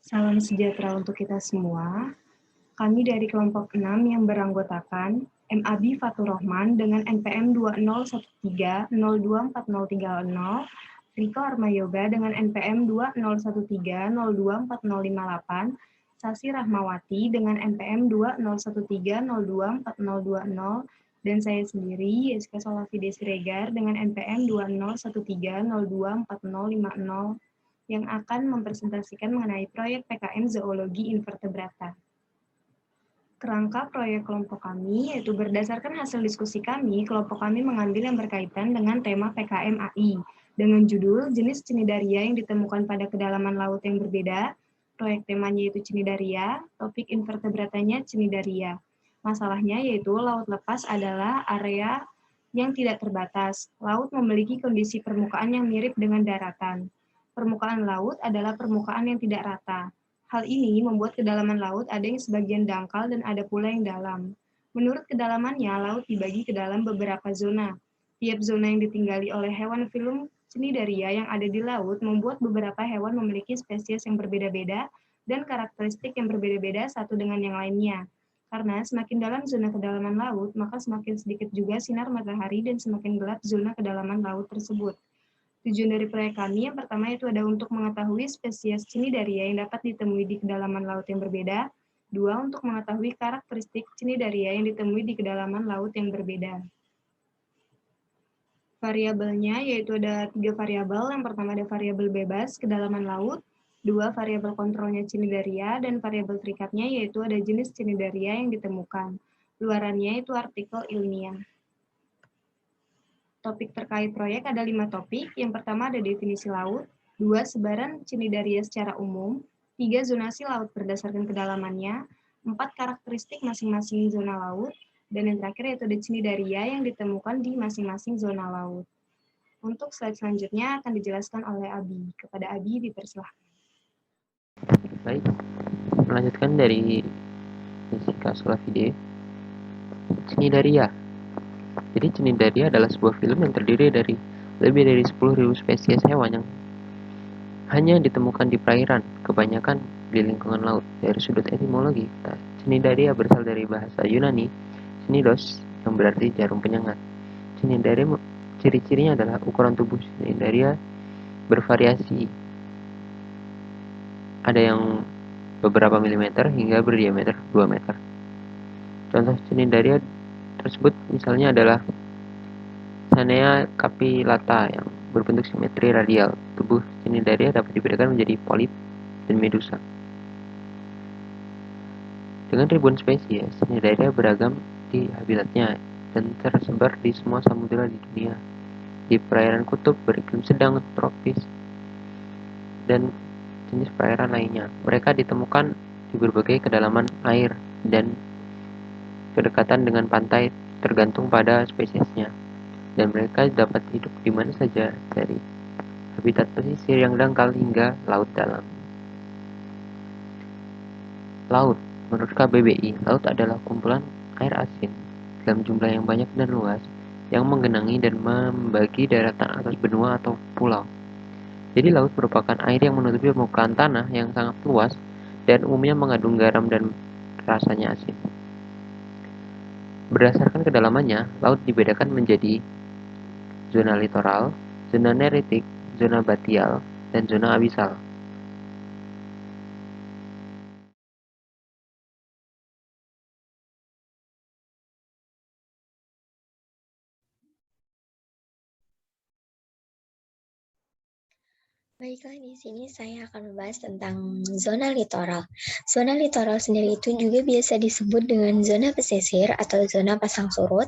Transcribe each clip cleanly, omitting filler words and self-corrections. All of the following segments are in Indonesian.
Salam sejahtera untuk kita semua. Kami dari kelompok 6 yang beranggotakan MAB Fatur Rohman dengan NPM 2013024030, Riko Armayoga dengan NPM 2013024058, Sasi Rahmawati dengan NPM 2013024020, dan saya sendiri, Yeska Solafide Siregar dengan NPM 2013024050, yang akan mempresentasikan mengenai proyek PKM Zoologi Invertebrata. Kerangka proyek kelompok kami yaitu berdasarkan hasil diskusi kami, kelompok kami mengambil yang berkaitan dengan tema PKM AI dengan judul jenis cnidaria yang ditemukan pada kedalaman laut yang berbeda. Proyek temanya yaitu cnidaria, topik invertebratanya cnidaria. Masalahnya yaitu laut lepas adalah area yang tidak terbatas. Laut memiliki kondisi permukaan yang mirip dengan daratan. Permukaan laut adalah permukaan yang tidak rata. Hal ini membuat kedalaman laut ada yang sebagian dangkal dan ada pula yang dalam. Menurut kedalamannya, laut dibagi ke dalam beberapa zona. Tiap zona yang ditinggali oleh hewan filum cnidaria yang ada di laut membuat beberapa hewan memiliki spesies yang berbeda-beda dan karakteristik yang berbeda-beda satu dengan yang lainnya. Karena semakin dalam zona kedalaman laut, maka semakin sedikit juga sinar matahari dan semakin gelap zona kedalaman laut tersebut. Tujuan dari proyek kami yang pertama itu ada untuk mengetahui spesies cnidaria yang dapat ditemui di kedalaman laut yang berbeda. Dua, untuk mengetahui karakteristik cnidaria yang ditemui di kedalaman laut yang berbeda. Variabelnya yaitu ada 3 variabel. Yang pertama ada variabel bebas kedalaman laut, 2 variabel kontrolnya cnidaria, dan variabel terikatnya yaitu ada jenis cnidaria yang ditemukan. Luarannya itu artikel ilmiah. Topik terkait proyek ada 5 topik. Yang pertama ada definisi laut, 2 sebaran cnidaria secara umum, 3 zonasi laut berdasarkan kedalamannya, 4 karakteristik masing-masing zona laut, dan yang terakhir yaitu ada cnidaria yang ditemukan di masing-masing zona laut. Untuk slide selanjutnya akan dijelaskan oleh Abi. Kepada Abi dipersilahkan. Baik, melanjutkan dari Jessica Solavide, cnidaria. Jadi cnidaria adalah sebuah film yang terdiri dari lebih dari 10.000 spesies hewan yang hanya ditemukan di perairan, kebanyakan di lingkungan laut. Dari sudut etimologi, cnidaria berasal dari bahasa Yunani, cnidos, yang berarti jarum penyengat. Cnidaria ciri-cirinya adalah ukuran tubuh cnidaria bervariasi. Ada yang beberapa milimeter hingga berdiameter 2 meter. Contoh cnidaria tersebut misalnya adalah Sanea capillata yang berbentuk simetri radial. Tubuh cnidaria dapat dibedakan menjadi polip dan medusa. Dengan ribuan spesies, cnidaria beragam di habitatnya dan tersebar di semua samudera di dunia, di perairan kutub beriklim sedang tropis dan jenis perairan lainnya. Mereka ditemukan di berbagai kedalaman air dan kedekatan dengan pantai tergantung pada spesiesnya, dan mereka dapat hidup di mana saja, dari habitat pesisir yang dangkal hingga laut dalam. Laut. Menurut KBBI, laut adalah kumpulan air asin dalam jumlah yang banyak dan luas yang menggenangi dan membagi daratan atas benua atau pulau. Jadi laut merupakan air yang menutupi permukaan tanah yang sangat luas dan umumnya mengandung garam dan rasanya asin. Berdasarkan kedalamannya, laut dibedakan menjadi zona litoral, zona neritik, zona batial, dan zona abisal. Baiklah, di sini saya akan membahas tentang zona litoral. Zona litoral sendiri itu juga biasa disebut dengan zona pesisir atau zona pasang surut.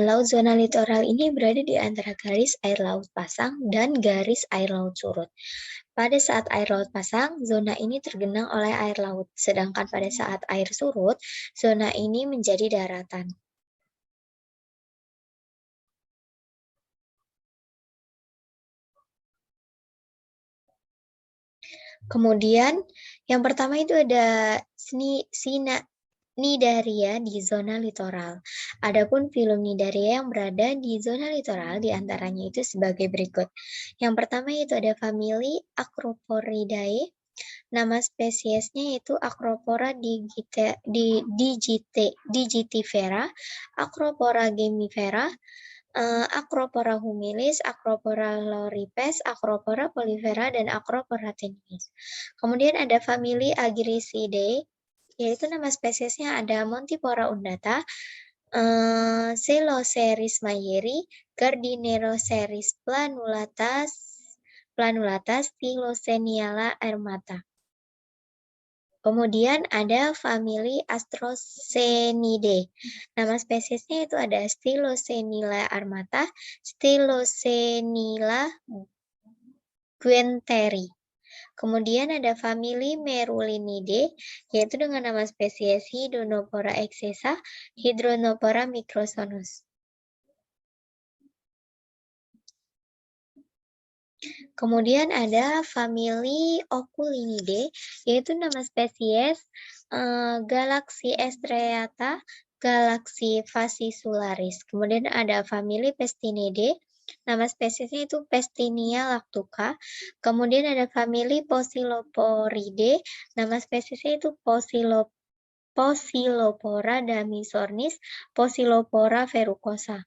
Laut zona litoral ini berada di antara garis air laut pasang dan garis air laut surut. Pada saat air laut pasang, zona ini tergenang oleh air laut, sedangkan pada saat air surut, zona ini menjadi daratan. Kemudian yang pertama itu ada Cnidaria di zona litoral. Adapun filum Cnidaria yang berada di zona litoral diantaranya itu sebagai berikut. Yang pertama itu ada famili Acroporidae, Nama spesiesnya yaitu Acropora digitivera, Acropora gemivera, Acropora humilis, Acropora loripes, Acropora polifera, dan Acropora tenuis. Kemudian ada famili Agricidae, yaitu nama spesiesnya ada Montipora undata, Celoceris mayeri, Gardineroceris planulatas, Filoseniala armata. Kemudian ada famili Astrocenidae. Nama spesiesnya itu ada Stylocenilla armata, Stylocenilla guenteri. Kemudian ada famili Merulinidae, yaitu dengan nama spesies Hydronopora excessa, Hydronopora microsonus. Kemudian ada famili Oculinidae, yaitu nama spesies Galaxy Estriata, Galaxy fascicularis. Kemudian ada famili Pestinidae, nama spesiesnya itu Pestinia lactuca. Kemudian ada famili Posiloporidae, nama spesiesnya itu Posilopora damisornis, Posilopora verrucosa.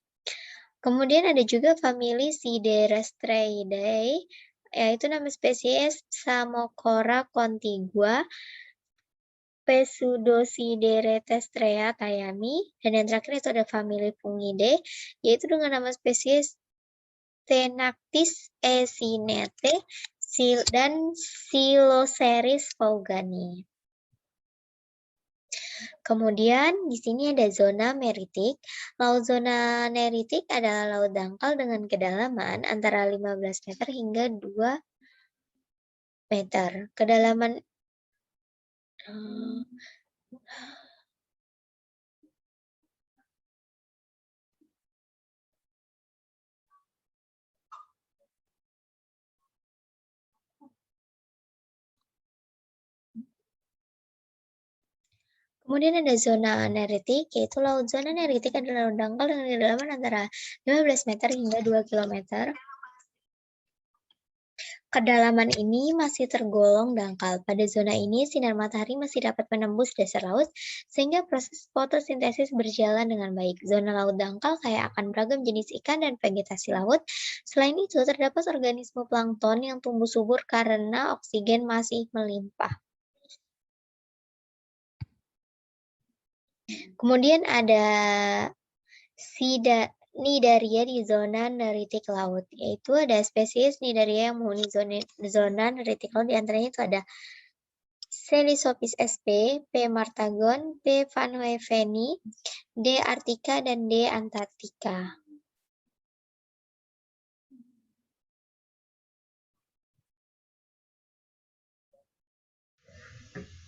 Kemudian ada juga famili Siderastreidae, yaitu nama spesies Psammochora contigua, Pseudosideretestrea tayami, dan yang terakhir itu ada famili Fungidae, yaitu dengan nama spesies Tenactis esinete dan Siloceris vaugani. Kemudian di sini ada zona neritik. Laut zona neritik adalah laut dangkal dengan kedalaman antara 15 meter hingga 2 meter. Kedalaman Kemudian ada zona neritik, yaitu laut zona neritik adalah laut dangkal dengan kedalaman antara 15 meter hingga 2 km. Kedalaman ini masih tergolong dangkal. Pada zona ini, sinar matahari masih dapat menembus dasar laut, sehingga proses fotosintesis berjalan dengan baik. Zona laut dangkal kaya akan beragam jenis ikan dan vegetasi laut. Selain itu, terdapat organisme plankton yang tumbuh subur karena oksigen masih melimpah. Kemudian ada Cnidaria di zona neritik laut, yaitu ada spesies Cnidaria yang menghuni zona neritik laut, diantaranya itu ada Celisopis sp, P. martagon, P. van Hoeveni, D. artica, dan D. antarctica.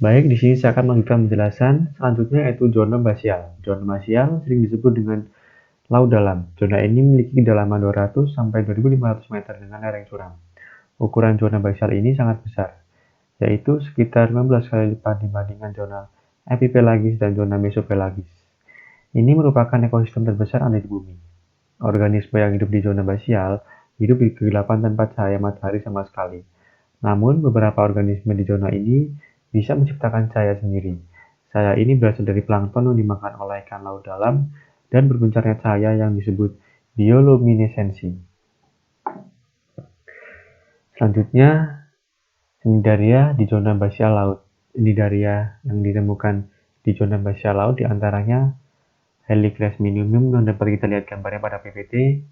Baik, di sini saya akan melanjutkan penjelasan selanjutnya yaitu zona basial. Zona basial sering disebut dengan laut dalam. Zona ini memiliki kedalaman 200 sampai 2500 meter dengan lereng curam. Ukuran zona basial ini sangat besar, yaitu sekitar 15 kali lipat dibandingkan zona epipelagis dan zona mesopelagis. Ini merupakan ekosistem terbesar ada di bumi. Organisme yang hidup di zona basial hidup di kegelapan tanpa cahaya matahari sama sekali. Namun, beberapa organisme di zona ini bisa menciptakan cahaya sendiri. Cahaya ini berasal dari plankton yang dimakan oleh ikan laut dalam dan berbencarnya cahaya yang disebut bioluminesensi. Selanjutnya, Cnidaria di zona basial laut. Cnidaria yang ditemukan di zona basial laut diantaranya Helichrys minimum yang dapat kita lihat gambarnya pada PPT.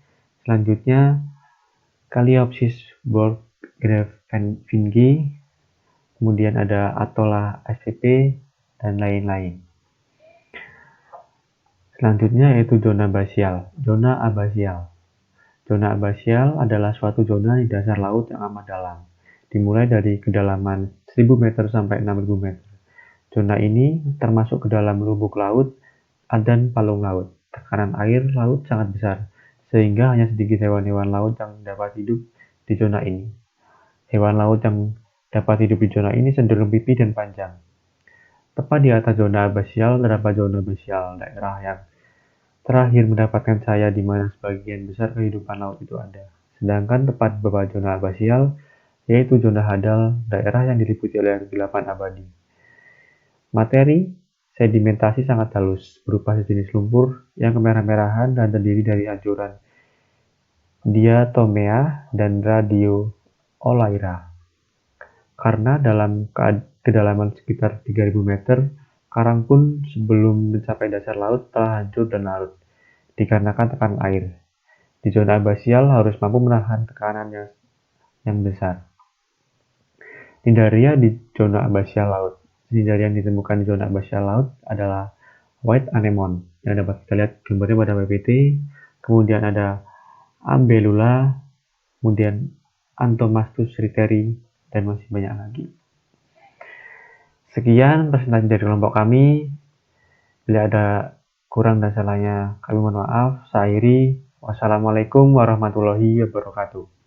Selanjutnya, Caliopsis borggravingi, kemudian ada Atolla spp, dan lain-lain. Selanjutnya yaitu zona basial, zona abasial. Zona abasial adalah suatu zona di dasar laut yang amat dalam, dimulai dari kedalaman 1000 meter sampai 6000 meter. Zona ini termasuk ke dalam lubuk laut dan palung laut. Tekanan air laut sangat besar, sehingga hanya sedikit hewan-hewan laut yang dapat hidup di zona ini. Hewan laut yang dapat hidup di zona ini cenderung pipih dan panjang. Tepat di atas zona abasial terdapat zona basial, daerah yang terakhir mendapatkan cahaya di mana sebagian besar kehidupan laut itu ada. Sedangkan tepat di bawah zona abasial, yaitu zona Hadal, daerah yang diliputi oleh kegelapan abadi. Materi sedimentasi sangat halus, berupa sejenis lumpur yang kemerah-merahan dan terdiri dari hancuran diatomea dan radioolaira. Karena dalam kedalaman sekitar 3000 meter, karang pun sebelum mencapai dasar laut telah hancur dan larut, dikarenakan tekanan air. Di zona abasial harus mampu menahan tekanan yang besar. Cnidaria di zona abasial laut. Cnidaria yang ditemukan di zona abasial laut adalah white anemone, yang dapat kita lihat gambarnya pada PPT. Kemudian ada Ambellula, kemudian Anthomastus riteri, dan masih banyak lagi. Sekian presentasi dari kelompok kami. Bila ada kurang dan salahnya, kami mohon maaf. Saya akhiri. Wassalamualaikum warahmatullahi wabarakatuh.